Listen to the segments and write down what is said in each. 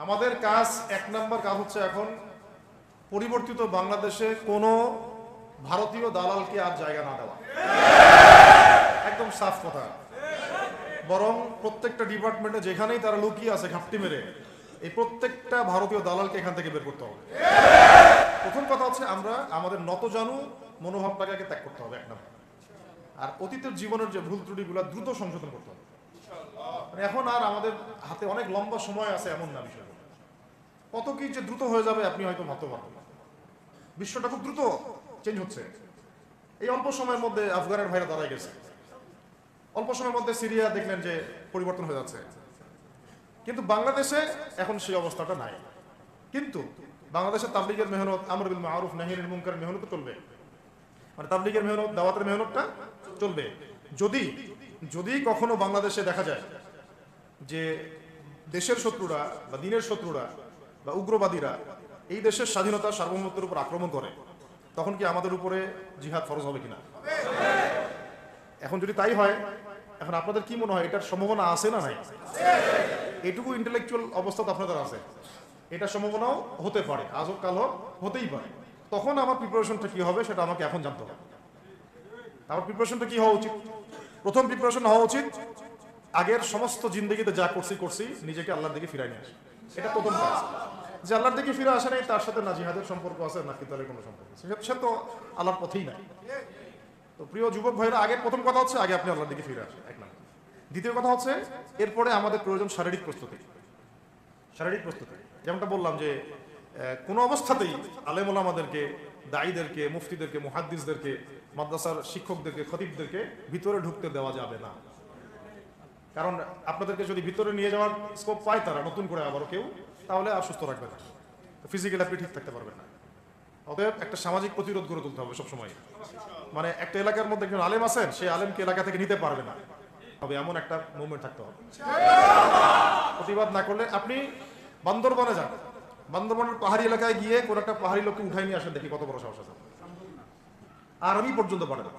আমাদের কাজ, এক নম্বর কাজ হচ্ছে এখন পরিবর্তিত বাংলাদেশে কোনো ভারতীয় দালালকে আর জায়গা না দেওয়া। একদম সাফ কথা। বরং প্রত্যেকটা ডিপার্টমেন্টে যেখানেই তারা লুকিয়ে আছে ঘাপটি মেরে, এই প্রত্যেকটা ভারতীয় দালালকে এখান থেকে বের করতে হবে। প্রথম কথা হচ্ছে আমরা আমাদের নতজানু মনোভাবটাকে আগে ত্যাগ করতে হবে, এক নম্বর। আর অতীতের জীবনের যে ভুল ত্রুটিগুলো দ্রুত সংশোধন করতে হবে। এখন আর আমাদের হাতে অনেক লম্বা সময় আছে এমন না বিষয়। কত কি যে দ্রুত হয়ে যাবে আপনি হয়তো ভাবতে পারবেন না। বিশ্বটা খুব দ্রুত চেঞ্জ হচ্ছে। এই অল্প সময়ের মধ্যে আফগানের ভাইরা দাঁড়ায় গেছে, অল্প সময়ের মধ্যে সিরিয়া দেখলেন যে পরিবর্তন হয়ে যাচ্ছে। কিন্তু বাংলাদেশে এখন সেই অবস্থাটা নাই। কিন্তু বাংলাদেশে তাবলীগের মেহনত, আমর বিল মারুফ নাহি আনিল মুনকারের মেহনত চলবে, মানে তাবলীগের মেহনত, দাওয়াতের মেহনতটা চলবে। যদি যদি কখনো বাংলাদেশে দেখা যায় যে দেশের শত্রুরা বা দিনের শত্রুরা বা উগ্রবাদীরা এই দেশের স্বাধীনতা সার্বভৌমত্বের উপর আক্রমণ করে, তখন কি আমাদের উপরে জিহাদ ফরজ হবে কিনা? এখন যদি তাই হয়, এখন আপনাদের কি মনে হয় এটার সম্ভাবনা আছে না নাই? এটুকু ইন্টেলেকচুয়াল অবস্থা তো আপনাদের আছে, এটার সম্ভাবনাও হতে পারে, আজ হোক কাল হোক, হতেই পারে। তখন আমার প্রিপারেশনটা কি হবে সেটা আমাকে এখন জানতে হবে। আমার প্রিপারেশনটা কি হওয়া উচিত? প্রথম প্রিপারেশন হওয়া উচিত আগের সমস্ত জিন্দগিতে যা করছি নিজেকে আল্লাহর দিকে ফিরাই নিয়ে আসে। এটা প্রথম কাজ। যে আল্লাহর দিকে ফিরে আসে নাই, তার সাথে না জিহাদের সম্পর্ক আছে না কিতালের কোনো সম্পর্ক আছে, সে তো আল্লাহর পথেই নাই। তো প্রিয় যুবক ভাইরা, আগে প্রথম কথা হচ্ছে আগে আপনি আল্লাহর দিকে ফিরে আসেন, এক নম্বর। দ্বিতীয় কথা হচ্ছে এরপরে আমাদের প্রয়োজন শারীরিক প্রস্তুতি। শারীরিক প্রস্তুতি যেমনটা বললাম যে কোনো অবস্থাতেই আলেম ওলামাদেরকে, দায়ীদেরকে, মুফতিদেরকে, মুহাদ্দিসদেরকে, মাদ্রাসার শিক্ষকদেরকে, খতিবদেরকে ভিতরে ঢুকতে দেওয়া যাবে না। কারণ আপনাদেরকে যদি ভিতরে নিয়ে যাওয়ার স্কোপ পায় তারা নতুন করে আবারও কেউ, তাহলে আর সুস্থ রাখবে না, ফিজিক্যালি আপনি ঠিক থাকতে পারবেন না। অতএব একটা সামাজিক প্রতিরোধ গড়ে তুলতে হবে সবসময়। মানে একটা এলাকার মধ্যে একজন আলেম আছেন, সেই আলেমকে এলাকা থেকে নিতে পারবে না, তবে এমন একটা মুভমেন্ট থাকতে হবে। প্রতিবাদ না করলে আপনি বান্দরবানে যান, বান্দরবানের পাহাড়ি এলাকায় গিয়ে কোন একটা পাহাড়ি লোককে উঠাই নিয়ে আসেন, দেখি কত বড় সাহস আছে। আর্মি পর্যন্ত পারে না।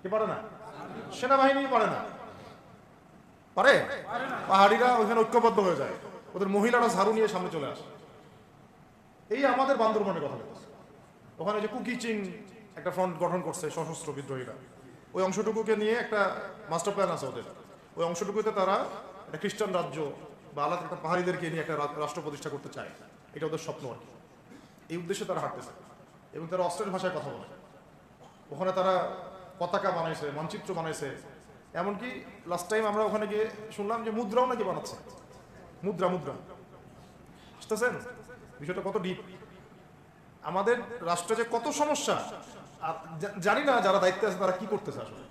কে পারে না? সেনাবাহিনী পারে না। পারে? পাহাড়িরা ওইখানে ঐক্যবদ্ধ হয়ে যায়, ওদের মহিলারা ঝাড়ু নিয়ে সামনে চলে আসে। এই আমাদের বান্দরবানের কথা বলতেছে। ওখানে যে কুকিচিং একটা ফ্রন্ট গঠন করছে সশস্ত্র বিদ্রোহীরা, ওই অংশটুকুকে নিয়ে একটা মাস্টার প্ল্যান আছে ওদের। ওই অংশটুকুতে তারা একটা খ্রিস্টান রাজ্য বা আলাদা একটা পাহাড়িদেরকে নিয়ে একটা রাষ্ট্র প্রতিষ্ঠা করতে চায়। এটা ওদের স্বপ্ন আর কি। এই উদ্দেশ্যে তারা হাঁটতেছে এবং তারা অস্ট্রেলিয়ান ভাষায় কথা বলে। ওখানে তারা পতাকা বানাইছে, মানচিত্র বানাইছে। এমনকি লাস্ট টাইম আমরা ওখানে গিয়ে শুনলাম যে মুদ্রাও নাকি বানাচ্ছে। মুদ্রা বুঝতেছেন বিষয়টা কত ডিপ? আমাদের রাষ্ট্রে যে কত সমস্যা, আর জানি না যারা দায়িত্বে আছে তারা কি করতেছে, আসলে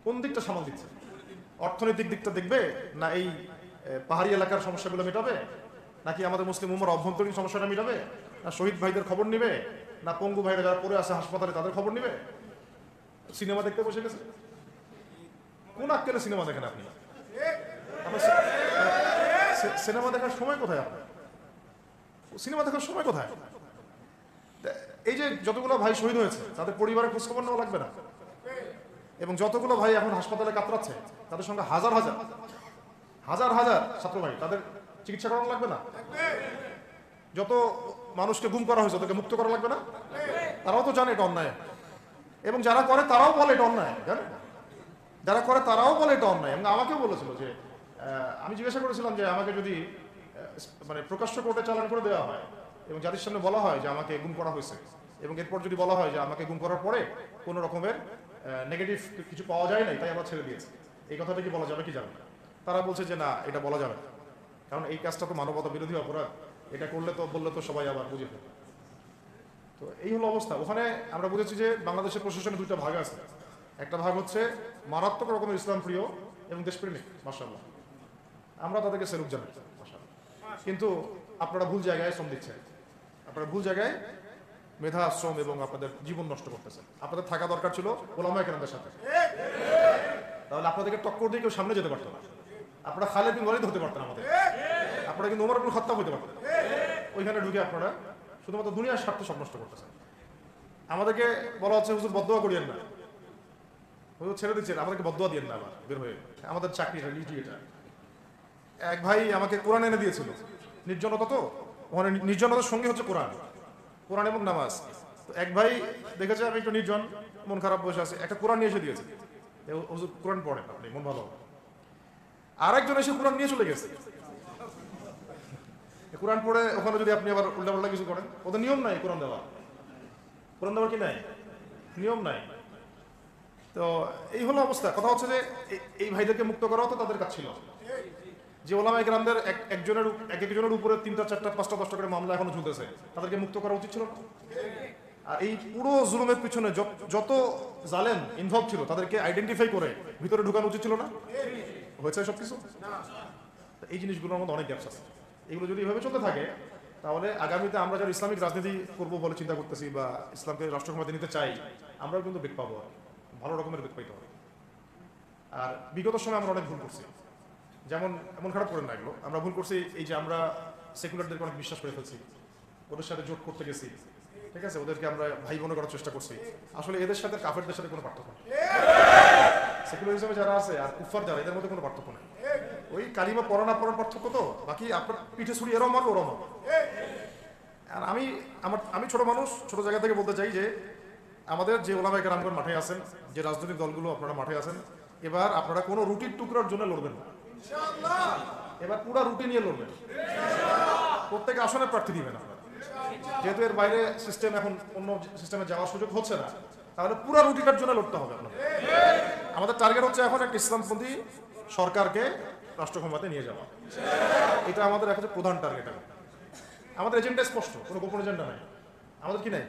কোন দিকটা সামাল দিচ্ছে। অর্থনৈতিক দিকটা দেখবে না এই পাহাড়ি এলাকার সমস্যাগুলো মেটাবে, নাকি আমাদের মুসলিম উম্মার অভ্যন্তরীণ সমস্যাটা মেটাবে, না শহীদ ভাইদের খবর নিবে, না পঙ্গু ভাইরা যারা পড়ে আছে হাসপাতালে তাদের খবর নিবে? সিনেমা দেখতে বসে গেছে। কোন আক্কেলে সিনেমা দেখেন আপনি? সিনেমা দেখার সময় কোথায় আপনার? সিনেমা দেখার সময় কোথায়? এই যে যতগুলো ভাই শহীদ হয়েছে তাদের পরিবারের খোঁজখবর নেওয়া লাগবে না? এবং যতগুলো ভাই এখন হাসপাতালে কাতরাচ্ছে তাদের সঙ্গে হাজার হাজার হাজার হাজার ছাত্র ভাই, তাদের চিকিৎসা করানো লাগবে না? যত মানুষকে গুম করা হয়েছে তাদেরকে মুক্ত করা লাগবে না? তারাও তো জানে এটা অন্যায়, এবং যারা করে তারাও বলে এটা অন্যায়। জানেন, যারা করে তারাও বলে এটা অন্যায়। এবং আমাকেও বলেছিল যে আমি জিজ্ঞাসা করেছিলাম যে আমাকে যদি মানে প্রকাশ্য কোর্টে চালান করে দেওয়া হয় এবং জাতির সামনে বলা হয় যে আমাকে গুম করা হয়েছে, এবং এরপর যদি বলা হয় যে আমাকে গুম করার পরে কোনো রকমের নেগেটিভ কিছু পাওয়া যায় নাই তাই আমরা ছেড়ে দিয়েছি, এই কথাটা কি বলা যাবে কি যাবে না? তারা বলছে যে না, এটা বলা যাবে না, কারণ এই কাজটা তো মানবতা বিরোধী অপরাধ, এটা করলে তো বললে তো সবাই আবার বুঝে ফেলবে। তো এই হলো অবস্থা। ওখানে আমরা বুঝেছি যে বাংলাদেশের প্রশাসনে দুইটা ভাগ আছে। একটা ভাগ হচ্ছে মারাত্মক রকমের ইসলাম প্রিয় এবং দেশপ্রেমিক, মাশাআল্লাহ, আমরা তাদেরকে সেলুট জানাই, মাশাআল্লাহ। কিন্তু আপনারা ভুল জায়গায় শ্রম দিচ্ছেন, আপনারা ভুল জায়গায় মেধা, শ্রম এবং আপনাদের জীবন নষ্ট করতেছেন। আপনাদের থাকা দরকার ছিল ওলামায়ে কেরামদের সাথে, তাহলে আপনাদেরকে টক্কর দিয়ে কেউ সামনে যেতে পারতো না। আপনারা খালিদ বিন ওয়ালিদ হতে পারতেন আমাদের, আপনারা কিন্তু ওমর ইবনে খাত্তাব হতে পারতেন। ওইখানে ঢুকে আপনারা শুধুমাত্র দুনিয়ার স্বার্থে সব নষ্ট করতেছেন। আমাদেরকে বলা হচ্ছে হুজুর বদদোয়া করিয়েন না, হুজুর ছেড়ে দিচ্ছেন, আমাদেরকে বদদোয়া দিয়েন না আবার বের হয়ে। আমাদের চাকরিটা ডিউটি এটা। এক ভাই আমাকে কোরআন এনে দিয়েছিল, নির্জনতা, তো ওখানে নির্জনতার সঙ্গে হচ্ছে কোরআন, কোরআন এবং নামাজ। তো এক ভাই দেখেছে আমি একটু নির্জন, মন খারাপ বসে আছে, একটা কোরআন নিয়ে এসে দিয়েছে, হুজুর কোরআন পড়েন আপনি, মন ভালো হবে। আর একজন এসে কোরআন নিয়ে চলে গেছে। কোরআন পড়ে ওখানে যদি আপনি আবার উল্টাপাল্টা কিছু করেন, ওদের নিয়ম নাই কোরআন দেওয়া, কোরআন দেওয়ার কি নাই, নিয়ম নাই। তো এই হলো অবস্থা। কথা হচ্ছে যে এই ভাইদেরকে মুক্ত করাও তো তাদের কাজ ছিল। যে ওলামায়ে কেরামদের একজনের উপরে 3টা 4টা 5টা 10টা করে মামলা এখনো ঝুলতেছে, তাদেরকে মুক্ত করা উচিত ছিল না? আর এই পুরো জুলুমের পিছনে যত জালেম ইনভলভ ছিল তাদেরকে আইডেন্টিফাই করে ভিতরে ঢুকানো উচিত ছিল না? হয়েছে সবকিছু? এই জিনিসগুলোর মধ্যে অনেক গ্যাপস আছে। এগুলো যদি এভাবে চলতে থাকে তাহলে আগামীতে আমরা যারা ইসলামিক রাজনীতি করব বলে চিন্তা করতেছি বা ইসলামকে রাষ্ট্র ক্ষমতা নিতে চাই, আমরাও কিন্তু বেগ পাবো, ভালো রকমের বেগ পাইতে হবে। আর বিগত সময় আমরা অনেক ভুল করছি, যেমন এমন খারাপ করেন না এগুলো, আমরা ভুল করছি এই যে আমরা সেকুলারদেরকে অনেক বিশ্বাস করে ফেলছি, ওদের সাথে জোট করতে গেছি, ঠিক আছে, ওদেরকে আমরা ভাই বোন করার চেষ্টা করছি। আসলে এদের সাথে কাফেরদের সাথে কোনো পার্থক্য নেই। সেকুলারিজমে যারা আছে আর কুফার যারা, এদের মধ্যে কোনো পার্থক্য নেই। ওই কালিমা পড়া না পড়ার পার্থক্য, তো বাকি আপনার পিঠে ছুরি এরাও মারবো ওরাও মারবো। আর আমি ছোট মানুষ, ছোট জায়গা থেকে বলতে চাই যে আমাদের যে ওলামায়ে কেরামগণ মাঠে আছেন, যে রাজনৈতিক দলগুলো আপনারা মাঠে আছেন, এবার আপনারা কোনো রুটির টুকরার জন্য লড়বেন না, এবার পুরো রুটি নিয়ে লড়বেন। প্রত্যেক আসনে প্রার্থী দিবেন আপনারা, যেহেতু এর বাইরে সিস্টেম এখন অন্য সিস্টেমে যাওয়ার সুযোগ হচ্ছে না, তাহলে পুরো রুটিটার জন্য লড়তে হবে আপনাদের। আমাদের টার্গেট হচ্ছে এখন একটা ইসলামপন্থী সরকারকে রাষ্ট্র ক্ষমতায় নিয়ে যাওয়া, এটা আমাদের একটা প্রধান টার্গেট। আমাদের এজেন্ডা স্পষ্ট, কোনো গোপন এজেন্ডা নাই আমাদের, কি নাই,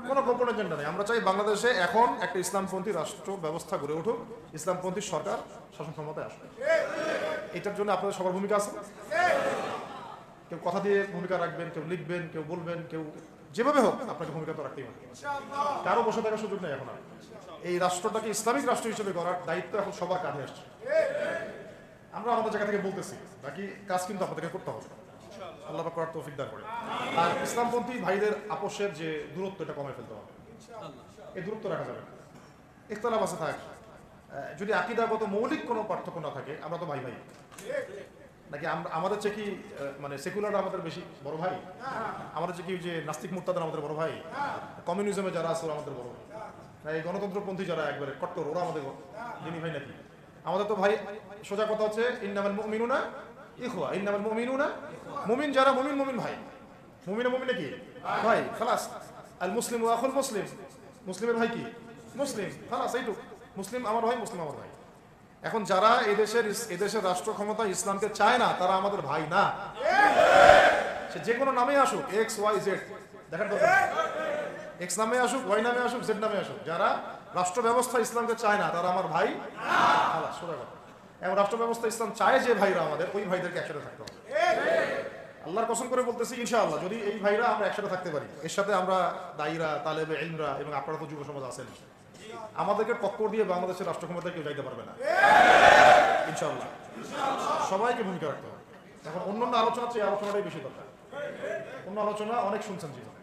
কোনো গোপন এজেন্ডা নেই। আমরা চাই বাংলাদেশে এখন একটা ইসলামপন্থী রাষ্ট্র ব্যবস্থা গড়ে উঠুক, ইসলামপন্থী সরকার শাসন ক্ষমতায় আসবে। এটার জন্য আপনাদের সবার ভূমিকা আছে। কেউ কথা দিয়ে ভূমিকা রাখবেন, কেউ লিখবেন, কেউ বলবেন, কেউ যেভাবে হোক আপনাকে ভূমিকা তো রাখতেই হবে। কারো বসে থাকার সুযোগ নেই। এখন এই রাষ্ট্রটাকে ইসলামিক রাষ্ট্র হিসেবে গড়ার দায়িত্ব এখন সবার কাঁধে আসছে। আমরা আমাদের জায়গা থেকে বলতেছি, বাকি কাজ কিন্তু আপনাদেরকে করতে হবে, আল্লাহ পাক করার তৌফিক দান করে। আর ইসলামপন্থী ভাইদের আপোষের যে দূরত্ব, এটা কমে ফেলতে হবে। এই দূরত্ব রাখা যাবে না। ইখতিলাফ আছে থাক, যদি আকীদাগত মৌলিক কোনো পার্থক্য না থাকে, আমরা তো ভাই ভাই। নাকি আমাদের চেয়ে কি মানে সেকুলার আমাদের বেশি বড় ভাই? আমাদের চেয়ে কি যে নাস্তিক মুরতাদ আমাদের বড় ভাই? কমিউনিজমে যারা আছে ওরা আমাদের বড় ভাই? না এই গণতন্ত্রপন্থী যারা একবারে কট্টর, ওরা আমাদের দিনী ভাই নাকি? আমাদের তো ভাই, সোজা কথা হচ্ছে ইন্নামাল মুমিনুনা ইখওয়া, ইন্নামাল মুমিনুনা, মুমিন যারা মুমিন ভাই, মুমিনে কি ভাই, খালাস। আল মুসলিম ওয়া আখুল মুসলিম, মুসলিমের ভাই কি মুসলিম, খালাস, এইটুক। মুসলিম আমার ভাই, মুসলিম আমার ভাই। এখন যারা এদেশের রাষ্ট্র ক্ষমতা ইসলামকে চায় না, তারা আমাদের ভাই না। সে যে কোনো নামে আসুক, এক্স ওয়াই জেড, দেখার দরকার, এক্স নামে আসুক, ওয়াই নামে আসুক, জেড নামে আসুক, যারা রাষ্ট্র ব্যবস্থা ইসলামকে চায় না, তারা আমার ভাই। এবং রাষ্ট্র ব্যবস্থা ইসলাম চায় যে ভাইরা আমাদের, ওই ভাইদেরকে একসাথে থাকতে হবে। আল্লাহর কসম করে বলতেছি, ইনশাআল্লাহ যদি এই ভাইরা আমরা একসাথে থাকতে পারি, এর সাথে আমরা দায়ীরা, তালেবে ইলমরা এবং আপনারা তো যুব সমাজ আছেন, আমাদেরকে টক্কর দিয়ে বাংলাদেশের রাষ্ট্র ক্ষমতায় কেউ যাইতে পারবে না, ইনশাআল্লাহ। সবাইকে ভূমিকা রাখতে হবে। এখন অন্যান্য আলোচনা চেয়ে আলোচনাটাই বেশি দরকার। অন্য আলোচনা অনেক শুনছেন জীবনে,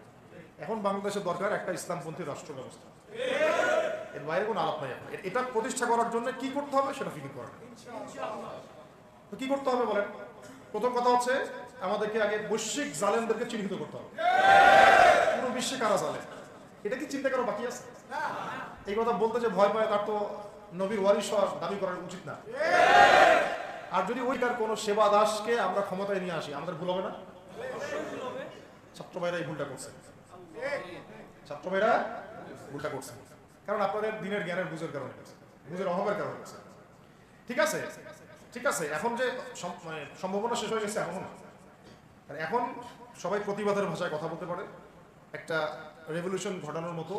এখন বাংলাদেশের দরকার একটা ইসলামপন্থী রাষ্ট্র ব্যবস্থা, এর বাইরে কোনো আলাপ নাই। এখন এটা প্রতিষ্ঠা করার জন্য কি করতে হবে সেটা ফিকির করা। তো কি করতে হবে বলেন? প্রথম কথা হচ্ছে আমাদেরকে আগে বৈশ্বিক জালেমদেরকে চিহ্নিত করতে হবে। পুরো বিশ্বে কারা জালেম, এটা কি চিন্তা করা বাকি আছে? এই কথা বলতে যে ভয় পায়, তার তো নবীর ওয়ারিস দাবি করা উচিত না। আর যদি ওইটার কোনো সেবা দাসকে আমরা ক্ষমতায় নিয়ে আসি, আমাদের ভুল হবে না? ছাত্র ভাইরা এই ভুলটা করছে, ছাত্র ভাইরা ভুলটা করছে, কারণ আপনাদের দিনের জ্ঞানের বুঝের কারণে, বুঝের অভাবের কারণে। ঠিক আছে, ঠিক আছে, এখন যে সম্ভাবনা শেষ হয়ে গেছে এখনো না। এখন সবাই প্রতিবাদের ভাষায় কথা বলতে পারে, একটা রেভলিউশন ঘটানোর মতো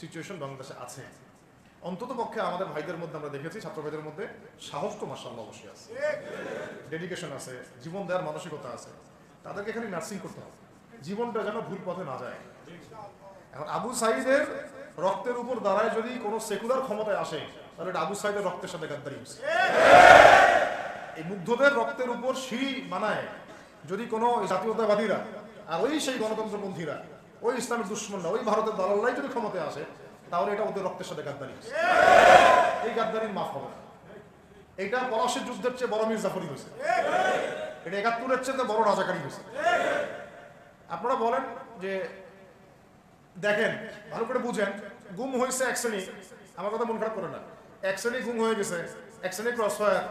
সিচুয়েশন বাংলাদেশে আছে। অন্তত পক্ষে আমাদের ভাইদের মধ্যে আমরা দেখেছি, ছাত্র ভাইদের মধ্যে সাহস তো মাশাআল্লাহ অবশ্যই আছে, ডেডিকেশন আছে, জীবন দেওয়ার মানসিকতা আছে। তাদেরকে এখানে নার্সিং করতে হবে, জীবনটা যেন ভুল পথে না যায়। এখন আবু সাঈদের রক্তের উপর দাঁড়ায় যদি কোনো সেকুলার ক্ষমতায় আসে, তাহলে এটা আবু সাঈদের রক্তের সাথে গাদ্দারি হচ্ছে। এই মুগ্ধদের রক্তের উপর সিঁড়ি বানায় যদি কোনো জাতীয়তাবাদীরা আর ওই সেই গণতন্ত্রপন্থীরা, ওই ইসলামের দুশ্মনরা, ওই ভারতের দালাল্লাই যদি ক্ষমতায় আসে, তাহলে এটা ওদের রক্তের সাথে গাদ্দারি হচ্ছে। এই গাদ্দারির মাফ হবে না। এটা পলাশির যুদ্ধের চেয়ে বড় মির্জাফরি হয়েছে। এটা ৭১-এর চেয়ে বড় রাজাকারী হয়েছে। আপনারা বলেন যে দেখেন ভালো করে বুঝেন, গুম হয়েছে এক শ্রেণী, আমার কথা মন খারাপ করে না, এক শ্রেণী গুম হয়ে গেছে, এক শ্রেণী ক্রস ফায়ার,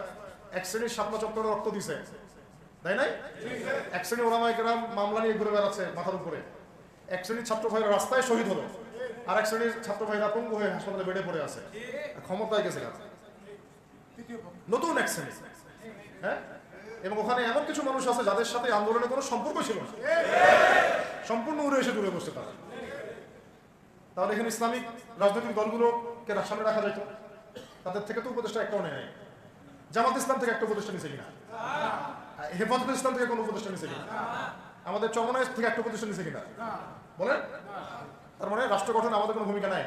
এক শ্রেণীর শাপলা চত্বরে রক্ত দিছে, তাই নাই? এক শ্রেণী ওলামায়ে কেরাম মামলা নিয়ে ঘুরে বেড়াচ্ছে মাথার উপরে, এক শ্রেণীর ছাত্র ভাইরা রাস্তায় শহীদ হলো, আর এক শ্রেণীর ছাত্র ভাইরা পঙ্গু হয়ে হাসপাতালে বেডে পড়ে আছে, ক্ষমতায় গেছে নতুন এক শ্রেণী। হ্যাঁ, এবং ওখানে এমন কিছু মানুষ আছে যাদের সাথে আন্দোলনের কোনো সম্পর্ক ছিল না, সম্পূর্ণ উড়ে এসে দূরে বসছে তারা। তাহলে এখানে ইসলামিক রাজনৈতিক দলগুলোকে সামনে রাখা যেত, তাদের থেকে তো উপদেষ্টা একটাও নেয়। জামাত ইসলাম থেকে একটা উপদেষ্টা নিছে কিনা? হেফাজতুল ইসলাম থেকে কোনো উপদেষ্টা নিছে কিনা? আমাদের চরমনায় থেকে একটা উপদেষ্টা নিছে কিনা বলেন? তার মানে রাষ্ট্র গঠনে আমাদের কোনো ভূমিকা নাই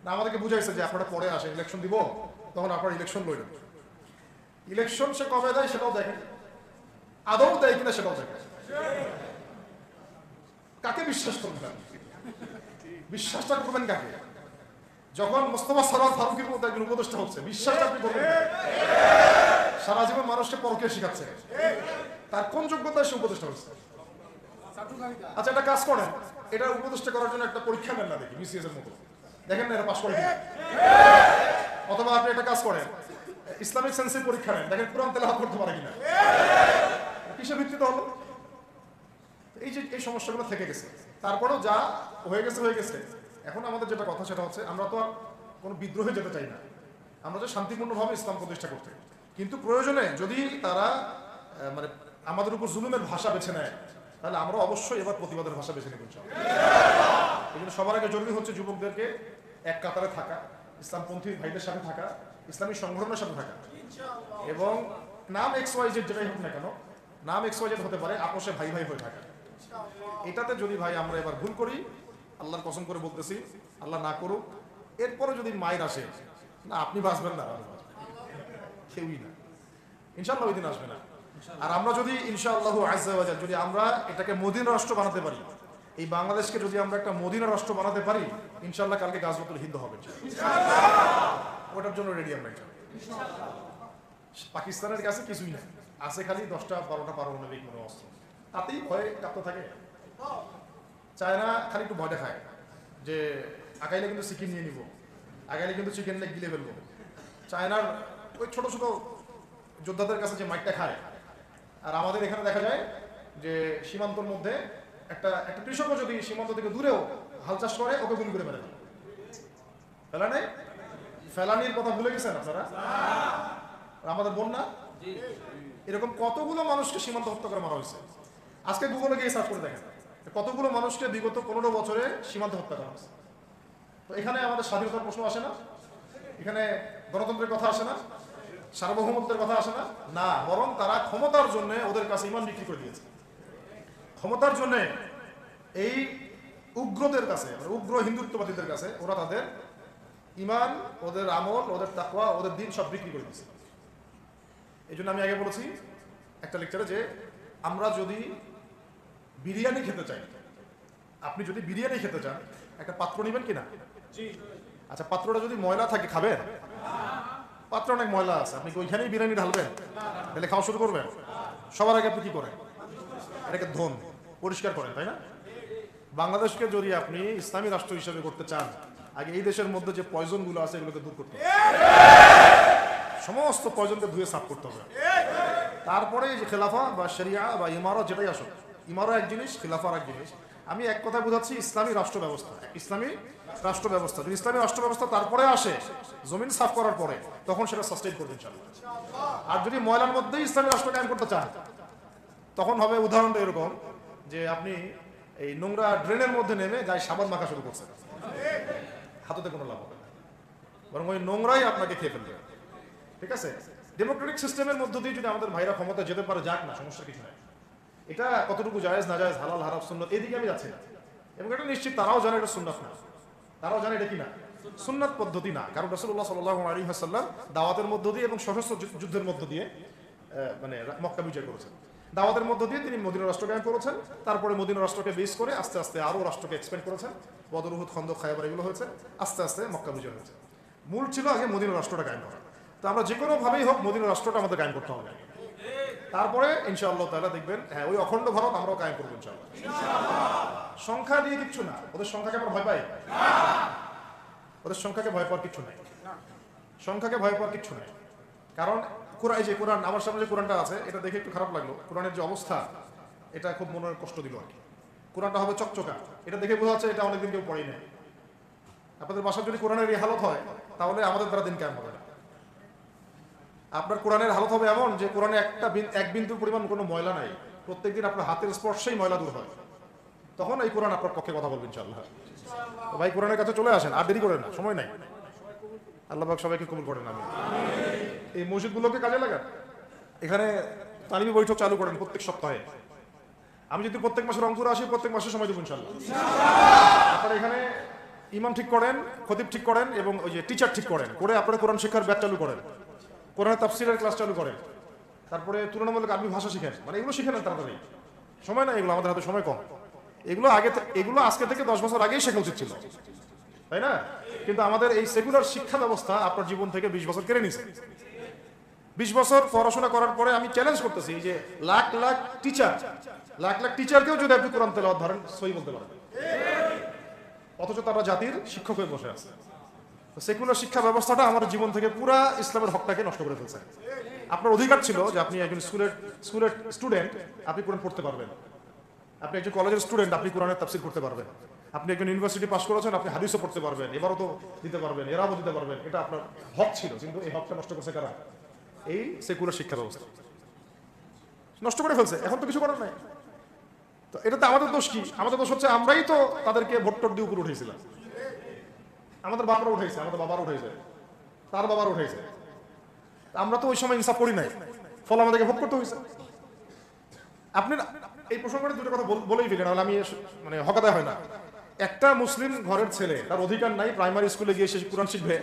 না। আমাদেরকে বুঝাইছে যে আপনারা পরে আসেন, ইলেকশন দিব, তখন আপনারা ইলেকশন লড়বেন। ইলেকশন সে কবে দেয় সেটাও দেখেন, আদৌ দেয় কিনা সেটাও দেখেন। কাকে বিশ্বাস করবেন? বিশ্বাসটা করবেন কাকে? যখন মোস্তফা সরোয়ার ফারুকের মতো একজন উপদেষ্টা হচ্ছে, বিশ্বাসটা আপনি করবেন? সারা জীবন মানুষকে পরকে শিখাচ্ছে, তার কোন যোগ্যতায় সে উপদেষ্টা হচ্ছে? আচ্ছা, একটা কাজ করেন, এটা উপদেষ্টা করার জন্য একটা পরীক্ষা নেন না, দেখি বিসিএস এর মতো, দেখেন না এটা পাস করে কিনা। অথবা আপনি একটা কাজ করেন, ইসলামিক সেন্সের পরীক্ষা নেন, দেখেন কোরআন তেলাওয়াত করতে পারে কিনা। কিসের ভিত্তিতে হলো? এই যে এই সমস্যাগুলো থেকে গেছে, তারপরেও যা হয়ে গেছে হয়ে গেছে। এখন আমাদের যেটা কথা সেটা হচ্ছে, আমরা তো আর কোনো বিদ্রোহে যেতে চাই না, আমরা যে শান্তিপূর্ণভাবে ইসলাম প্রতিষ্ঠা করতে। কিন্তু প্রয়োজনে যদি তারা মানে আমাদের উপর জুলুমের ভাষা বেছে নেয়, তাহলে আমরা অবশ্যই এবার প্রতিবাদের ভাষা বেছে নেব। এই জন্য সবার আগে জরুরি হচ্ছে যুবকদেরকে এক কাতারে থাকা, ইসলামপন্থী ভাইদের সাথে থাকা, ইসলামী সংগঠনের সাথে থাকা, এবং নাম XYZ যেটাই হোক না কেন, নাম XYZ হতে পারে, আপোষে ভাই ভাই হয়ে থাকা। এটাতে যদি ভাই আমরা এবার ভুল করি, আল্লাহর কসম করে বলতেছি, আল্লাহ না করুক, এরপরে যদি মায়ের আসে না, আপনি বাঁচবেন না, কেউই না, ইনশাআল্লাহ ওই দিন আসবে না। আর আমরা যদি ইনশাআল্লাহ আজ্জা ওয়া জাল যদি আমরা এটাকে মদিনা রাষ্ট্র বানাতে পারি, এই বাংলাদেশকে যদি আমরা একটা মদিনা রাষ্ট্র বানাতে পারি, ইনশাআল্লাহ কালকে গাজওয়াতুল হিন্দ হবে ওটার জন্য রেডি আমরা। পাকিস্তানের কাছে কিছুই নাই, আছে খালি 10টা 12টা পারমাণবিক অস্ত্র, তাতেই ভয়ে কাঁপতে থাকে। চায়না খালি একটু ভয় দেখায় যে আগাইলে কিন্তু চিকেন নিয়ে নিব, আগাইলে কিন্তু চিকেন লেগ গিলে ফেলবো। চায়নার ওই ছোট ছোট যোদ্ধাদের কাছে যে মাইকটা খায়, আর আমাদের এখানে দেখা যায় যে সীমান্তর মধ্যে একটা কৃষকও যদি সীমান্ত থেকে দূরেও হাল চাষ করে, ওকে গুলি করে ফেলে। ফেলানি, ফেলানির কথা ভুলে গেছেন আপনারা? আমাদের বন্যা, এরকম কতগুলো মানুষকে সীমান্ত হত্যা করে মারা হয়েছে। আজকে গুগলে গিয়ে সার্চ করে দেখেন কতগুলো মানুষকে বিগত 15 বছরে সীমান্ত হত্যা করা হয়েছে। তো এখানে আমাদের স্বাধীনতার প্রশ্ন আসে না, এখানে গণতন্ত্রের কথা আসে না, সার্বভৌমত্বের কথা আসে না, না, বরং তারা ক্ষমতার জন্য ওদের কাছে ঈমান বিক্রি করে দিয়েছে। ক্ষমতার জন্য এই উগ্রদের কাছে, উগ্র হিন্দুত্ববাদীদের কাছে ওরা তাদের ঈমান, ওদের আমল, ওদের তাকওয়া, ওদের দিন সব বিক্রি করে দিয়েছে। এই জন্য আমি আগে বলেছি একটা লেকচারে যে আমরা যদি বিরিয়ানি খেতে চাই, আপনি যদি বিরিয়ানি খেতে চান, একটা পাত্র নেবেন কিনা? আচ্ছা, পাত্রটা যদি ময়লা থাকে খাবেন? পাত্র অনেক ময়লা আছে, আপনি ওইখানেই বিরিয়ানি ঢালবেন, তাহলে খাওয়া শুরু করবেন? সবার আগে আপনি কি করেন? এটাকে ধোন, পরিষ্কার করেন, তাই না? বাংলাদেশকে যদি আপনি ইসলামী রাষ্ট্র হিসেবে করতে চান, আগে এই দেশের মধ্যে যে পয়জন গুলো আছে এগুলোকে দূর করতে হবে, সমস্ত পয়জনকে ধুয়ে সাফ করতে হবে। তারপরে যে খেলাফা বা শরিয়া বা ইমারত যেটাই আসুক, ইমারত এক জিনিস, খেলাফার এক জিনিস। আমি এক কথা বোঝাচ্ছি, ইসলামী রাষ্ট্র ব্যবস্থা, ইসলামী রাষ্ট্র ব্যবস্থা। যদি ইসলামী রাষ্ট্র ব্যবস্থা তারপরে আসে, জমিন সাফ করার পরে, তখন সেটা সাস্টেইন করবে ইনশাআল্লাহ। আর যদি ময়লার মধ্যেই ইসলামী রাষ্ট্র কায়েম করতে চান, তখন হবে উদাহরণটা এরকম যে আপনি এই নোংরা ড্রেনের মধ্যে নেমে গায়ে সাবান মাখা শুরু করছেন, হাততে কোনো লাভ হবে না, বরং ওই নোংরাই আপনাকে খেয়ে ফেলবে। ঠিক আছে? ডেমোক্রেটিক সিস্টেমের মধ্য দিয়ে যদি আমাদের ভাইরা ক্ষমতা যেতে পারে, যাক না, সমস্যা কিছু নাই। এটা কতটুকু জায়েজ না জায়েজ, হালাল হারাম সুন্নাত, এদিকে আমি যাচ্ছি না। এবং এটা নিশ্চিত তারাও জানে এটা সুন্নাত না, তারাও জানে এটা কি না, সুন্নাত পদ্ধতি না। কারণ রাসূলুল্লাহ সাল্লাল্লাহু আলাইহি ওয়াসাল্লাম দাওয়াতের মধ্য দিয়ে এবং সশস্ত্র যুদ্ধের মধ্য দিয়ে মানে মক্কা বিজয় করেছেন। দাওয়াতের মধ্য দিয়ে তিনি মদিনা রাষ্ট্র কায়েম করেছেন। তারপরে মদিনা রাষ্ট্রকে বেস করে আস্তে আস্তে আরও রাষ্ট্রকে এক্সপেন্ড করেছেন। বদর, উহুদ, খন্দক, খায়বার এগুলো হয়েছে, আস্তে আস্তে মক্কা বিজয় হয়েছে। মূল ছিল আগে মদিনা রাষ্ট্রটা কায়েম করা। তো আমরা যে কোনোভাবেই হোক মদিনা রাষ্ট্রটা আমাদের কায়েম করতে হবে। তারপরে ইনশাআল্লাহ তাআলা দেখবেন হ্যাঁ ওই অখণ্ড ভারত আমরাও কায়েম করবো ইনশাআল্লাহ। সংখ্যা দিয়ে কিচ্ছু না, ওদের সংখ্যাকে আমরা ভয় পাই? ওদের সংখ্যাকে ভয় পাওয়ার কিচ্ছু নাই, সংখ্যাকে ভয় পাওয়ার কিচ্ছু নাই। কারণ এই যে কোরআন, আমার সামনে যে কোরআনটা আছে এটা দেখে একটু খারাপ লাগলো, কোরআনের যে অবস্থা এটা খুব মনের কষ্ট দিল আর কি। কোরআনটা হবে চকচকা, এটা দেখে বোঝা যাচ্ছে এটা অনেকদিন কেউ পড়েই নেই। আপনাদের বাসায় যদি কোরআনের এই হালত হয় তাহলে আমাদের দ্বারা দিন কায়েম হবে না। আপনার কোরআনের হালত হবে এমন যে কোরআনে এক বিন্দুর পরিমাণ কোনো ময়লা নাই, প্রত্যেকদিন আপনার হাতের স্পর্শেই ময়লা দূর হয়, তখন এই কোরআন আপনার পক্ষে কথা বলবে ইনশাআল্লাহ। তো ভাই কোরআনের কাছে চলে আসেন, আর দেরি করেন না, সময় নাই। আল্লাহ পাক সবাইকে কবুল করেন। আমি এই মসজিদগুলোকে কাজে লাগান, এখানে তালিমি বৈঠক চালু করেন প্রত্যেক সপ্তাহে। আমি যদি প্রত্যেক মাসে রংপুরে আসি, প্রত্যেক মাসে সময় দেবো ইনশাআল্লাহ। আপনারা এখানে ইমাম ঠিক করেন, খতিব ঠিক করেন এবং ওই যে টিচার ঠিক করেন, করে আপনারা কোরআন শিক্ষার ব্যাচ চালু করেন, কোরআনের তাফসীরের ক্লাস চালু করেন, তারপরে তুলনামূলক আরবি ভাষা শিখেন, মানে এগুলো শিখে নেন তাড়াতাড়ি। সময় নাই এগুলো, আমাদের হাতে সময় কম। এগুলো আজকে থেকে 10 বছর আগেই শেখা উচিত ছিল, তাই না? কিন্তু আমাদের এই সেকুলার শিক্ষা ব্যবস্থা আপনার জীবন থেকে 20 বছর কেড়ে নিছে। 20 বছর পড়াশোনা করার পরে আমি চ্যালেঞ্জ করতেছি যে লাখ লাখ টিচারকেও যদি আপনি কোরআন তেলাওয়াত ধরেন সহি বলতে পারেন, অথচ তারা জাতির শিক্ষক হয়ে বসে আছে। তো সেকুলার শিক্ষা ব্যবস্থাটা আমাদের জীবন থেকে পুরা ইসলামের হকটাকে নষ্ট করে ফেলছে। আপনার অধিকার ছিল যে আপনি একজন স্কুলের স্টুডেন্ট, আপনি কোরআন পড়তে পারবেন। আপনি একজন কলেজের স্টুডেন্ট, আপনি কোরআনের তাফসীর করতে পারবেন। আপনি একজন ইউনিভার্সিটি পাস করেছেন, আপনি হাদিসও পড়তে পারবেন, এবারও তো দিতে পারবেন, এরাও দিতে পারবেন। এটা আপনার হক ছিল, কিন্তু এই হকটা নষ্ট করছে কারা? এই সেকুলার শিক্ষা ব্যবস্থা নষ্ট করে ফেলছে। এখন তো কিছু করার নাই। তো এটাতে আমাদের দোষ কি? আমাদের দোষ হচ্ছে আমরাই তো তাদেরকে ভোট্টর দিয়ে উপরে উঠেছিলাম। আমাদের বাবারা উঠেছে, আমাদের বাবার উঠেছে, তার বাবার উঠেছে। আমরা তো ওই সময় ইনসাফ করি নাই, ফলে আমাদেরকে ভোগ করতে হয়েছে। আপনি এই প্রসঙ্গে দুটো কথা বলেই ফেলেন, আমি মানে হকাদায় হয় না। একটা মুসলিম ঘরের ছেলে, তার অধিকার নাই প্রাইমারি স্কুলে গিয়ে সে কোরআন শিখবে?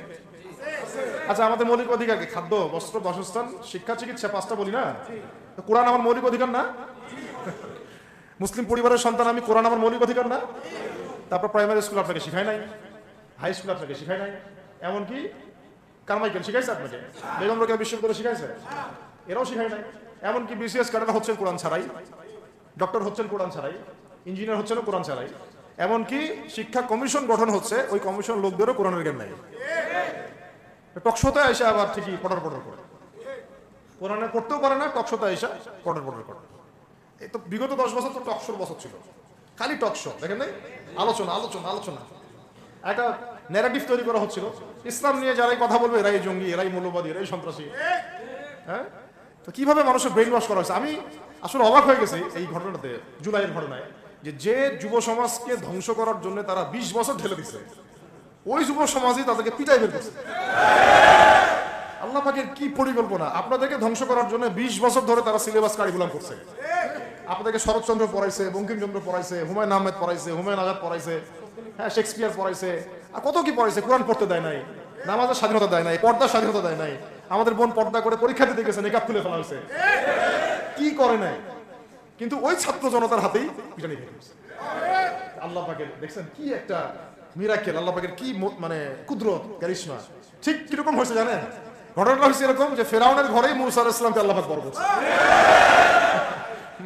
আচ্ছা, আমাদের মৌলিক অধিকার কি? খাদ্য, বস্ত্র, বাসস্থান, শিক্ষা, চিকিৎসা, 5টা বলি না? তো কোরআন আমার মৌলিক অধিকার না? মুসলিম পরিবারের সন্তান আমি, কোরআন আমার মৌলিক অধিকার না? তারপর প্রাইমারি স্কুল আপনাকে শিখায় নাই, হাই স্কুল আপনাকে শিখায় নাই, এমনকি কারমাইকেল শিখাইছে আপনাকে, বেগম রোকেয়া বিশ্ববিদ্যালয় শিখাইছে, এরাও শিখায় নাই। এমনকি বিসিএস ক্যাডার হচ্ছেন কোরআন ছাড়াই, ডক্টর হচ্ছেন কোরআন ছাড়াই, ইঞ্জিনিয়ার হচ্ছেন কোরআন ছাড়াই, এমনকি শিক্ষা কমিশন গঠন হচ্ছে, ওই কমিশন লোকদেরও কোরআনের জ্ঞান নাই। টকশোতে এসে আবার ঠিকই পটর করে, কোরআনে পড়তেও পারে না, টকশোতে এসে পটর করে। এই তো বিগত 10 বছর তো টকশোর বছর ছিল, খালি টকশো, দেখেন নাই? আলোচনা একটা ন্যারেটিভ তৈরি করা হচ্ছিল, ইসলাম নিয়ে যারাই কথা বলবে এরাই জঙ্গি, এরাই মৌলবাদী, এরাই সন্ত্রাসী। হ্যাঁ, তো কিভাবে মানুষের ব্রেইন ওয়াশ করা হয়েছে। আমি আসলে অবাক হয়ে গেছি এই ঘটনাতে, জুলাইয়ের ঘটনায়, যে যুব সমাজকে ধ্বংস করার জন্য তারা 20 বছর ঢেলে দিচ্ছে, ওই যুব সমাজই তাদেরকে পিটাই বের করছে। আল্লাহ পাকের কি পরিকল্পনা! আপনাদেরকে ধ্বংস করার জন্য 20 বছর ধরে তারা সিলেবাস কারিকুলাম করছে। আপনাদেরকে শরৎচন্দ্র পড়াইছে, বঙ্কিমচন্দ্র পড়াইছে, হুমায়ুন আহমেদ পড়াইছে, হুমায়ুন আজাদ পড়াইছে, হ্যাঁ শেক্সপিয়ার পড়াইছে, আর কত কি পড়াইছে। কোরআন পড়তে দেয় নাই, নামাজের স্বাধীনতা দেয় নাই, পর্দার স্বাধীনতা দেয় নাই। আমাদের বোন পর্দা করে পরীক্ষা দিতে গেছে, নিকাব খুলে ফেলা হয়েছে, কি করে নাই। কিন্তু ওই ছাত্র জনতার হাতেই পিটানি খেয়ে গেছে। আল্লাহ পাকের দেখছেন কি একটা মিরাকেল, আল্লাহ পাকের কি মানে কুদরত, কারিশমা। ঠিক কিরকম হয়েছে জানেন? ঘটনাটা হয়েছে এরকম যে ফেরাউনের ঘরেই মুসা আলাইহিস সালামকে আল্লাহ পাক বড় করছে।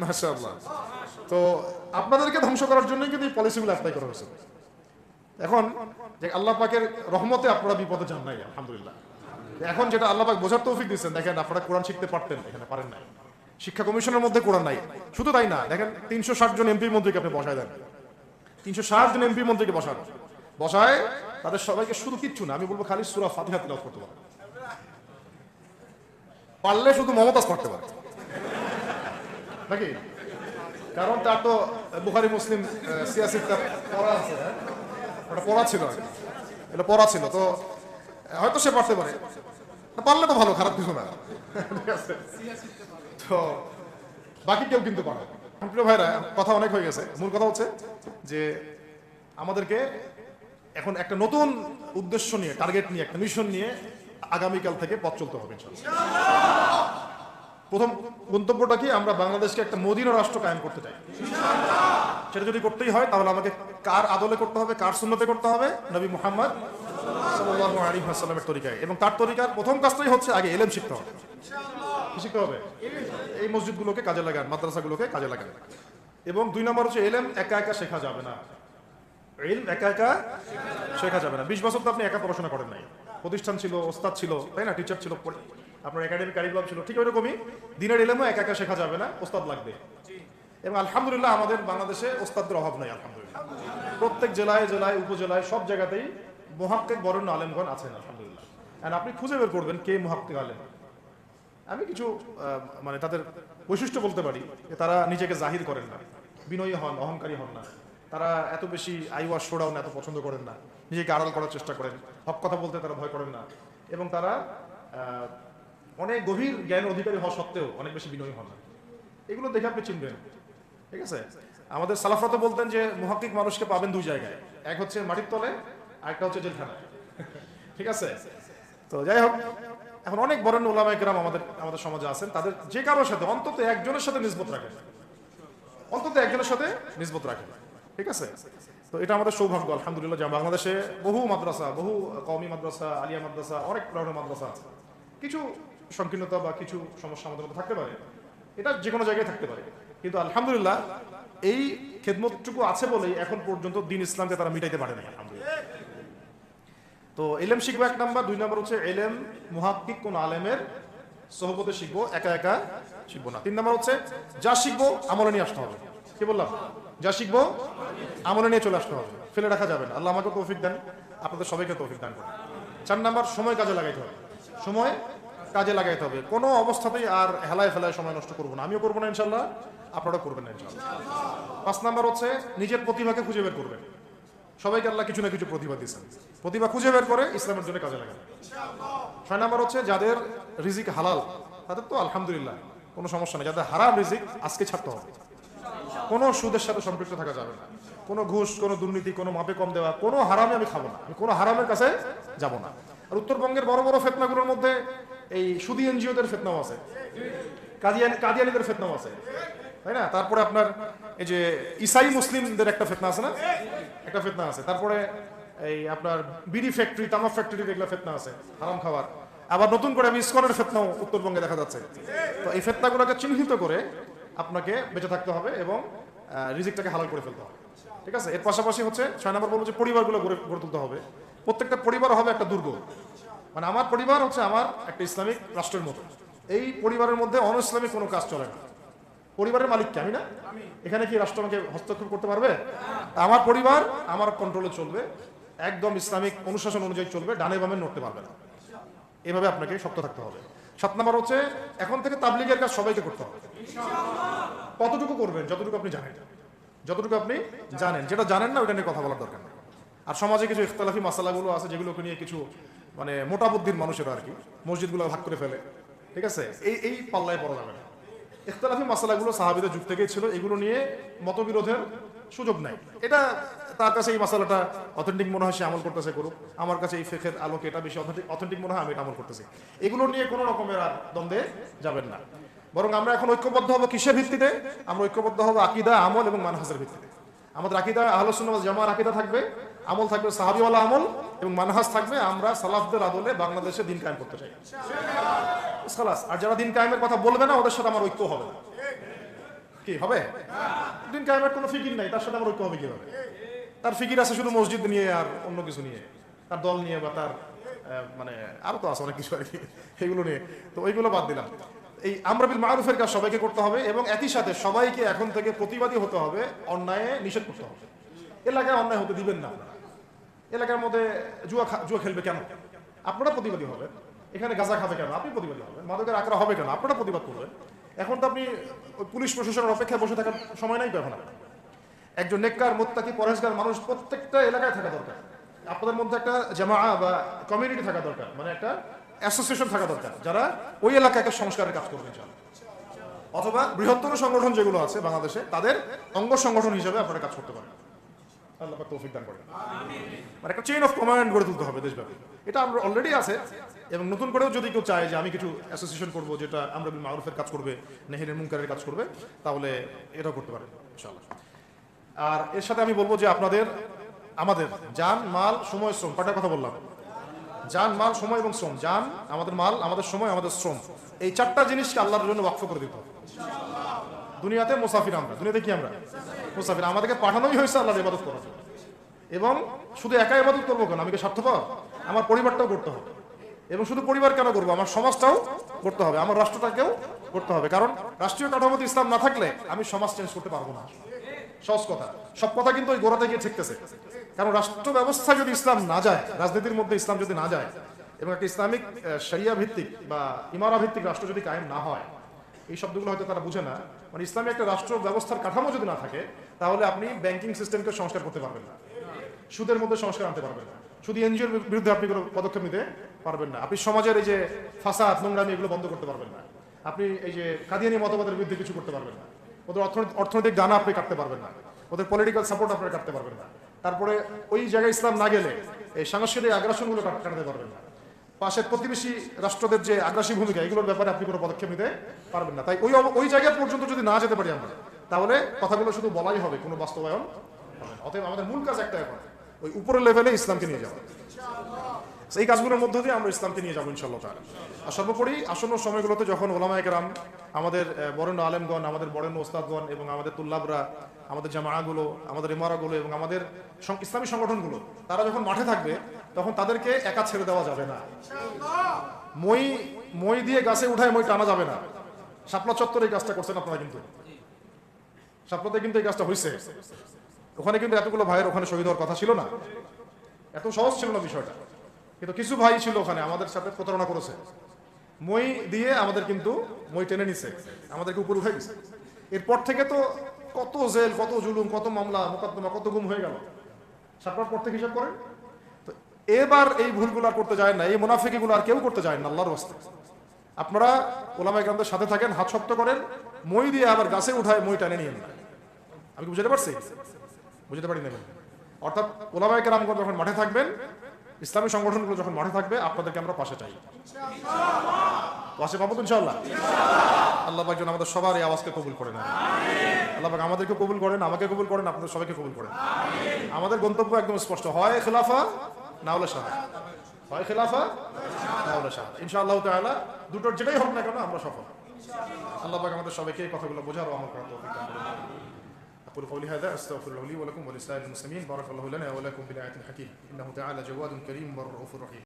মাশাআল্লাহ। তো আপনাদেরকে ধ্বংস করার জন্যই কিন্তু এই পলিসিগুলো অ্যাপ্লাই করা হয়েছে। এখন যে আল্লাহ পাকের রহমতে আপনারা বিপদে যান নাই, আলহামদুলিল্লাহ। এখন যেটা আল্লাহ পাক বোঝার তৌফিক দিচ্ছেন, দেখেন আপনারা কোরআন শিখতে পারতেন, এখানে পারেন নাই। শিক্ষা কমিশনের মধ্যে কোরআন নাই। শুধু তাই না, দেখেন 360 জন এমপি মন্ত্রীকে আপনি বসায় দেন, 360 জন এমপি মন্ত্রীকে বসায় তাদের সবাইকে শুধু কিচ্ছু না, আমি বলবো খালি সূরা ফাতিহা তিলাওয়াত করতে পারলে শুধু মমতাজ পড়তে পারে নাকি? কারণ তার তো বুখারী মুসলিম সিয়াসিটা পড়া আছে, ওটা পড়া ছিল, এটা পড়া ছিল, তো হয়তো সে পড়তে পারে, পারলে তো ভালো, খারাপ কিছু না, ঠিক আছে? তো বাকি কেউ কিন্তু পারে। প্রিয় ভাইরা, কথা অনেক হয়ে গেছে। মূল কথা হচ্ছে যে আমাদেরকে এখন একটা নতুন উদ্দেশ্য নিয়ে, টার্গেট নিয়ে, একটা মিশন নিয়ে আগামীকাল থেকে পথ চলতে হবে ইনশাআল্লাহ। প্রথম গন্তব্যটা কি? আমরা বাংলাদেশকে একটা মদিনা রাষ্ট্র কায়েম করতে চাই। সেটা যদি করতেই হয় তাহলে আমাকে কার আদলে করতে হবে, কার সুন্নতে করতে হবে? নবী মুহাম্মদ সাল্লাল্লাহু আলাইহি ওয়াসাল্লামের তরিকায়। এবং তার তরিকার প্রথম কাজটাই হচ্ছে আগে ইলম শিখতে হবে। কি শিখতে হবে? এই মসজিদগুলোকে কাজে লাগান, মাদ্রাসাগুলোকে কাজে লাগান। এবং 2 নম্বর হচ্ছে এলেম একা একা শেখা যাবে না। ইলম একা একা শেখা যাবে না। 20 বছর তো আপনি একা পড়াশোনা করেন নাই, প্রতিষ্ঠান ছিল, ওস্তাদ ছিল, তাই না, টিচার ছিল, আপনার একাডেমিক কারিকুলাম ছিল, ঠিক ওইরকমই দিনের ইলমও একা একা শেখা যাবে না, ওস্তাদ লাগবে। এবং আলহামদুলিল্লাহ আমাদের বাংলাদেশে ওস্তাদের অভাব নাই, আলহামদুলিল্লাহ। প্রত্যেক জেলায় জেলায় উপজেলায় সব জায়গাতেই মুহাক্কিক বরেণ্য আলেমগণ আছেন, আলহামদুলিল্লাহ। আর আপনি খুঁজে বের করবেন কে মুহাক্কিক আলেম। আমি কিছু মানে তাদের বৈশিষ্ট্য বলতে পারি যে তারা নিজেকে জাহির করেন না, বিনয়ী হন, অহংকারী হন না, তারা এত বেশি আইওয়াজ শোডাউন এত পছন্দ করেন না, নিজেকে আড়াল করার চেষ্টা করেন, হক কথা বলতে তারা ভয় করেন না, এবং তারা অনেক গভীর জ্ঞান অধিকারী হওয়া সত্ত্বেও অনেক বেশি বিনয়ী হন না। এগুলো দেখে আপনি চিনবেন, ঠিক আছে? আমাদের সালাফরা তো বলতেন যে মুহাক্কিক মানুষকে পাবেন 2 জায়গায়, এক হচ্ছে মাটির তলে, আরেকটা হচ্ছে জেলখানায়, ঠিক আছে? তো যাই হোক, এখন অনেক বরেণ্য উলামায়ে কেরাম আমাদের সমাজে আছেন, তাদের যে কারোর সাথে অন্তত একজনের সাথে নিসবত রাখেন, অন্তত একজনের সাথে নিসবত রাখেন, ঠিক আছে? তো এটা আমাদের সৌভাগ্য, আলহামদুলিল্লাহ, যে বাংলাদেশে বহু মাদ্রাসা, বহু কওমি মাদ্রাসা, আলিয়া মাদ্রাসা, অনেক পুরানো মাদ্রাসা আছে। কিছু সংকীর্ণতা বা কিছু সমস্যা আমাদের মধ্যে থাকতে পারে, এটা যে কোনো জায়গায় থাকতে পারে, কিন্তু আলহামদুলিল্লাহ এই খেদমতটুকু আছে বলেই এখন পর্যন্ত দ্বীন ইসলামকে তারা মিটাইতে পারে না, আলহামদুলিল্লাহ। তো ইলম শিখবো 1 নম্বর। 2 নম্বর হচ্ছে ইলম মুহাক্কিক কোন আলেমের সোহবতে শিখবো, একা একা শিখবো না। 3 নম্বর হচ্ছে যা শিখবো আমলে নিয়ে আসতে হবে। কি বললাম? যা শিখবো আমলে নিয়ে চলে আসতে হবে, ফেলে রাখা যাবে না। আল্লাহ আমাকে তৌফিক দেন, আপনাদের সবাইকে তৌফিক দান করুন। 4 নম্বর সময় কাজে লাগাইতে হবে, সময় কাজে লাগাইতে হবে। কোনো অবস্থাতেই আর হেলায় ফেলায় সময় নষ্ট করবো না, আমিও করবো না ইনশাল্লাহ, আপনারাও করবেন না ইনশাল্লাহ। 5 নম্বর হচ্ছে নিজের প্রতিভাকে খুঁজে বের করবেন। সবাইকে আল্লাহ কিছু না কিছু প্রতিভা দিয়েছেন, প্রতিভা খুঁজে বের করে ইসলামের জন্য কাজে লাগাবেন। 6 নম্বর হচ্ছে যাদের রিজিক হালাল তাদের তো আলহামদুলিল্লাহ কোনো সমস্যা নেই, যাদের হারাম রিজিক আজকে ছাড়তে হবে। কোনো সুদের সাথে সম্পৃক্ত থাকা যাবে না, কোনো ঘুষ, কোনো দুর্নীতি, কোনো মাপে কম দেওয়া, কোনো হারামে আমি খাবো না, আমি কোনো হারামের কাছে যাব না। আর উত্তরবঙ্গের বড় বড় ফেতনাগুলোর মধ্যে এই সুদী এনজিওদের ফেতনাও আছে, কাদিয়ানিদের ফেতনাও আছে, তাই না? তারপরে আপনার এই যে ইসাই মুসলিমদের একটা ফেতনা আছে না, একটা ফেতনা আছে। তারপরে এই আপনার বিড়ি ফ্যাক্টরি, তামাক ফ্যাক্টরি, এগুলো ফেতনা আছে হারাম খাবার। আবার নতুন করে আমি ইসকনের ফেতনাও উত্তরবঙ্গে দেখা যাচ্ছে। তো এই ফেতনাগুলোকে চিহ্নিত করে আপনাকে বেঁচে থাকতে হবে এবং রিজিকটাকে হালাল করে ফেলতে হবে, ঠিক আছে? এর পাশাপাশি হচ্ছে 6 নম্বর বলবো যে পরিবারগুলো গড়ে তুলতে হবে। প্রত্যেকটা পরিবার হবে একটা দুর্গ, মানে আমার পরিবার হচ্ছে আমার একটা ইসলামিক রাষ্ট্রের মতো। এই পরিবারের মধ্যে অন ইসলামিক কোনো কাজ চলে না। পরিবারের মালিক কে? আমি না? এখানে কি রাষ্ট্র আমাকে হস্তক্ষেপ করতে পারবে? আমার পরিবার আমার কন্ট্রোলে চলবে, একদম ইসলামিক অনুশাসন অনুযায়ী চলবে, ডানে বামে নড়তে পারবে না। এভাবে আপনাকে শক্ত থাকতে হবে। 7 নম্বর হচ্ছে এখন থেকে তাবলীগের কাজ সবাইকে করতে হবে। কতটুকু করবেন? যতটুকু আপনি জানেন, যতটুকু আপনি জানেন। যেটা জানেন না ওইটা নিয়ে কথা বলার দরকার নেই। আর সমাজে কিছু ইখতিলাফি মাসালাগুলো আছে যেগুলোকে নিয়ে কিছু মানে মোটা বুদ্ধির মানুষেরা আর কি মসজিদগুলো ভাগ করে ফেলে, ঠিক আছে? এই পাল্লায় পড়া যাবে না। ইখতিলাফি মাসালাগুলো সাহাবীদের যুগ থেকেই ছিল, এগুলো নিয়ে মতবিরোধের সুযোগ নাই। এটা তার কাছে এই মাসালাটা অথেন্টিক মনে হয় সে আমল করতেছে, করুক। আমার কাছে এই ফিকহের আলোকে এটা বেশি অথেন্টিক মনে হয়, আমি এটা আমল করতেছি। এগুলো নিয়ে কোনো রকমের আর দ্বন্দ্বে যাবেন না। বরং আমরা এখন ঐক্যবদ্ধ হব কিসের ভিত্তিতে? আমরা ঐক্যবদ্ধ হব আকীদা, আমল এবং মানহাজের ভিত্তিতে। আমাদের আকীদা আহলুস সুন্নাহ ওয়াল জামাআর আকীদা থাকবে, আমল থাকবে সাহাবীওয়ালা আমল, এবং মানহাজ থাকবে আমরা সালাফদের আদলে বাংলাদেশে দিন কায়েম করতে চাই। খালাস। আর যারা দিন কায়েমের কথা বলবে না ওদের সাথে আমার ঐক্য হবে না। কি হবে? দিন কায়েমের কোনো ফিকির নাই, তার সাথে আমার ঐক্য হবে কিভাবে? তার ফিকির আছে শুধু মসজিদ নিয়ে আর অন্য কিছু নিয়ে, তার দল নিয়ে বা তার মানে আরো তো আছে অনেক কিছু আর কি, এগুলো নিয়ে। তো ওইগুলো বাদ দিলাম। এই আমর বিল মারুফের কাজ সবাইকে করতে হবে এবং একই সাথে সবাইকে এখন থেকে প্রতিবাদী হতে হবে, অন্যায়ে নিষেধ করতে হবে। এলাকায় অন্যায় হতে দিবেন না। এলাকার মধ্যে জুয়া খেলবে কেন? আপনারা প্রতিবাদী হবেন। এখানে গাঁজা খাবে কেন? আপনি প্রতিবাদী হবেন। মাদকের আকড়া হবে কেন? আপনারা প্রতিবাদ করবেন। এখন তো আপনি পুলিশ প্রশাসনের অপেক্ষায় বসে থাকার সময় নাই তো এখন। একজন নেককার, মুত্তাকি, পরহেজগার মানুষ প্রত্যেকটা এলাকায় থাকা দরকার। আপনাদের মধ্যে একটা জামাআ বা কমিউনিটি থাকা দরকার, মানে একটা অ্যাসোসিয়েশন থাকা দরকার যারা ওই এলাকায় একটা সংস্কারের কাজ করবে ইনশাআল্লাহ। অথবা বৃহত্তর সংগঠন যেগুলো আছে বাংলাদেশে তাদের অঙ্গ সংগঠন হিসেবে আপনারা কাজ করতে পারেন। আল্লাহ পাক তৌফিক দান করেন। মানে একটা চেইন অফ কমান্ড গড়ে তুলতে হবে দেশব্যাপী। এটা আমরা অলরেডি আছে, এবং নতুন করেও যদি কেউ চায় যে আমি কিছু অ্যাসোসিয়েশন করবো যেটা আমর বিল মারুফের কাজ করবে, নাহির মুনকারের কাজ করবে, তাহলে এটাও করতে পারেন ইনশাআল্লাহ। আর এর সাথে আমি বলবো যে আমাদের জান, মাল, সময়, শ্রম, কয়টা কথা বললাম? জান, মাল, সময় এবং শ্রম। জান, আমাদের মাল, আমাদের সময়, আমাদের শ্রম, এই চারটা জিনিসকে আল্লাহর জন্য ওয়াকফ করে দিতে হবে। দুনিয়াতে মুসাফির আমরা, দুনিয়াতে কি আমরা মুসাফির, আমাদেরকে পাঠানোই হয়েছে আল্লাহর ইবাদত করার জন্য। এবং শুধু একা ইবাদত করবো কেন, আমি কি স্বার্থপর? আমার পরিবারটাও করতে হবে। এবং শুধু পরিবার কেন করবো, আমার সমাজটাও করতে হবে, আমার রাষ্ট্রটাকেও করতে হবে। কারণ রাষ্ট্রীয় কাঠামোতে ইসলাম না থাকলে আমি সমাজ চেঞ্জ করতে পারবো না। সহজ কথা, সব কথা কিন্তু ওই গোড়াতে গিয়ে ঠেকতেছে। কারণ রাষ্ট্র ব্যবস্থা যদি ইসলাম না যায়, রাজনীতির মধ্যে ইসলাম যদি না যায়, এবং একটা ইসলামিক শরিয়া ভিত্তিক বা ইমারা ভিত্তিক রাষ্ট্র যদি কায়েম না হয়, এই শব্দগুলো হয়তো তারা বুঝে না। মানে ইসলামী একটা রাষ্ট্র ব্যবস্থার কাঠামো যদি না থাকে, তাহলে আপনি ব্যাংকিং সিস্টেমকে সংস্কার করতে পারবেন না, সুদের মধ্যে সংস্কার আনতে পারবেন না, শুধু এনজিওর বিরুদ্ধে আপনি কোনো পদক্ষেপ নিতে পারবেন না, আপনি সমাজের এই যে ফাসাদ, নোংরামি, এগুলো বন্ধ করতে পারবেন না, আপনি এই যে কাদিয়ানি মতবাদের বিরুদ্ধে কিছু করতে পারবেন না, ওদের অর্থনৈতিক ডানা আপনি কাটতে পারবেন না, ওদের পলিটিক্যাল সাপোর্ট আপনি কাটতে পারবেন না। তারপরে ওই জায়গায় ইসলাম না গেলে এই সাংস্কৃতিক আগ্রাসনগুলো কাটাতে পারবেন না। পাশের প্রতিবেশী রাষ্ট্রদের যে আগ্রাসী ভূমিকা, এগুলোর ব্যাপারে আপনি কোনো পদক্ষেপ নিতে পারবেন না। তাই ওই জায়গা পর্যন্ত যদি না যেতে পারি আমরা, তাহলে কথাগুলো শুধু বলাই হবে, কোনো বাস্তবায়ন হবে না। অতএব আমাদের মূল কাজ একটা, এখন ওই উপরের লেভেলে ইসলামকে নিয়ে যাওয়া। এই কাজগুলোর মধ্য দিয়ে আমরা ইসলামকে নিয়ে যাবো ইনশাআল্লাহ তাআলা। আর সর্বোপরি আসন্ন সময়গুলোতে যখন ওলামায়ে কেরাম, আমাদের বরেণ্য আলেমগণ, আমাদের বরেণ্য ওস্তাদগণ এবং আমাদের তুল্লাবরা, আমাদের জামাআগুলো, আমাদের ইমারাগুলো এবং আমাদের ইসলামী সংগঠনগুলো, তারা যখন মাঠে থাকবে, তখন তাদেরকে একা ছেড়ে দেওয়া যাবে না। মই দিয়ে গাছে উঠায় মই টানা যাবে না। শাপলা চত্বরে এই কাজটা করছেন আপনারা, কিন্তু শাপলাতে কিন্তু এই কাজটা হয়েছে। ওখানে কিন্তু এতগুলো ভাইয়ের ওখানে শহীদ হওয়ার কথা ছিল না, এত সহজ ছিল না বিষয়টা। কিন্তু কিছু ভাই ছিল ওখানে, আমাদের সাথে প্রতারণা করেছে, মই দিয়ে আমাদের কিন্তু মই টেনে নিছে, আমাদেরকে উপরে উঠে দিছে। এরপর থেকে তো কত জেল, কত জুলুম, কত মামলা মোকদ্দমা, কত গুম হয়ে গেল। সাপলার পর থেকে হিসাব করেন তো। এবার এই ভুলগুলো আর করতে যায় না, এই মুনাফিকিগুলো আর কেউ করতে যায় না, আল্লাহর ওয়াস্তে। আপনারা ওলামায়ে কেরামদের সাথে থাকেন, হাত শক্ত করেন, মই দিয়ে আবার গাছে উঠায় মই টানে নিয়েন না। আমি কি বুঝতে পারছি? বুঝতে পারি না? অর্থাৎ ওলামায়ে কেরামগণ যখন মাঠে থাকবেন, ইসলামী সংগঠনগুলো যখন মাঠে থাকবে, আপনাদেরকে আমরা পাশে চাই, পাশে পাবো তো ইনশাআল্লাহ। আল্লাহ পাক যেন আমাদের সবার এই আওয়াজকে কবুল করেন। আল্লাহ পাক আমাদেরকে কবুল করেন, আমাকে কবুল করেন, আপনাদের সবাইকে কবুল করেন। আমাদের গন্তব্য একদম স্পষ্ট, হয় খেলাফা না হলে শাহাদাত, হয় খেলাফা না হলে শাহাদাত। ইনশাআল্লাহ তাআলা দুটোর যেটাই হোক না কেন আমরা সফল। আল্লাহ পাক আমাদের সবাইকে এই কথাগুলো বোঝার ও আমল করার তৌফিক দান করুন। أقول قولي هذا أستغفر الله لي ولكم ولسائر المسلمين. بارك الله لنا ولكم بالآيات الحكيم إنه تعالى جواد كريم بر رؤوف رحيم.